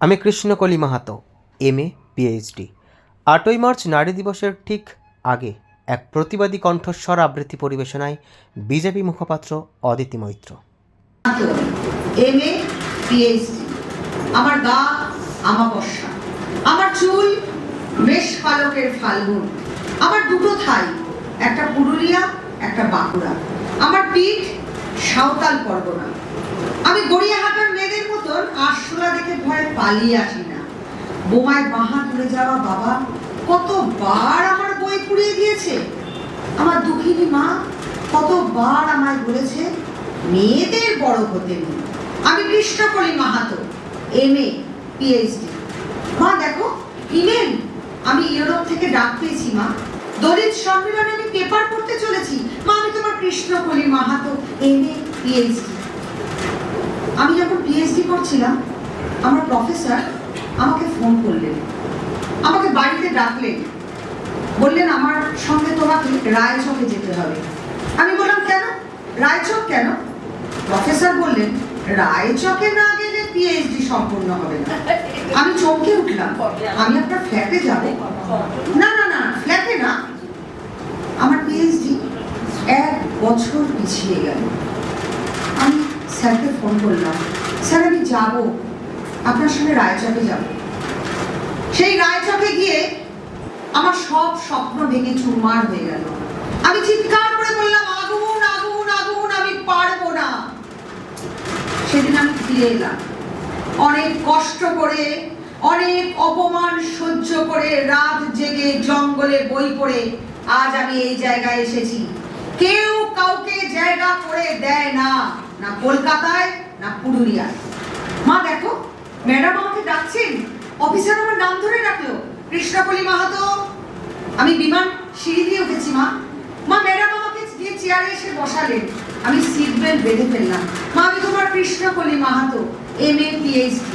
আমি Krishnakali Mahato, MA PhD। 8ই March নারী দিবসের ঠিক আগে এক প্রতিবাদী কণ্ঠস্বর আবৃত্তি পরিবেশনায় বিজেপি মুখপাত্র অদিতি মৈত্র। MA PhD, আমার গা আমাবস্যা, আমার চুল মেষ পালকের ফাল্গুন, আমার দুটো থাই, একটা পুরুলিয়া একটা বাঁকুড়া, আমার পিঠ সাঁওতাল পরগনা। আমি গড়িয়াহাটার মেয়েদের মতন আরশোলা দেখে ভয়ে পালিয়ে আসি না। বোমায় বাহা তুলে যাওয়া বাবা কতবার আমার বই পুড়িয়ে দিয়েছে। আমার দুঃখিনী মা কতবার আমায় বলেছে মেয়েদের বড় হতে নেই। আমি কৃষ্ণকলি মাহাতো, MA PhD। মা দেখো ইমেল, আমি ইউরোপ থেকে ডাক পেয়েছি মা। দলিত সম্মেলনে আমি পেপার পড়তে চলেছি মা। আমি তোমার কৃষ্ণকলি মাহাতো, MA PhD। আমি যখন PhD করছিলাম আমার প্রফেসর আমাকে ফোন করলেন, আমাকে বাড়িতে ডাকলেন, বললেন আমার সঙ্গে তোমাকে রায়চকে যেতে হবে। আমি বললাম কেন? রায়চক কেন? প্রফেসর বললেন রায়চকে না গেলে PhD সম্পূর্ণ হবে না। আমি চমকে উঠলাম, আমি আপনার ফ্ল্যাটে যাব? না না না, ফ্ল্যাটে না। আমার PhD 1 বছর পিছিয়ে গেল। আমি স্যারকে ফোন করলাম, স্যার আমি যাব, আপনার সঙ্গে রায়চকে যাব। সেই রায়চকে গিয়ে আমার সব স্বপ্ন ভেঙে চুরমার হয়ে গেল। আমি চিৎকার করে বললাম আগুন আগুন আগুন, আমি পারবো না। সেদিন আমি ফিরে এলাম অনেক কষ্ট করে, অনেক অপমান সহ্য করে, রাত জেগে জঙ্গলে বই পড়ে আজ আমি এই জায়গায় এসেছি। কেউ কাউকে জায়গা করে দেয় না, না কলকাতায় না পুরুলিয়ায়। মা দেখো ম্যাডাম আমাকে ডাকছেন, অফিসার আমার নাম ধরে ডাকলো, কৃষ্ণকলি মাহাতো। আমি বিমান সিঁড়ি দিয়ে উঠেছি মা। মা ম্যাডাম আমাকে দিয়ে চেয়ারে এসে বসালেন, আমি সিট বেল্ট বেঁধে ফেললাম। মা আমি তোমার কৃষ্ণকলি মাহাতো, MA PhD।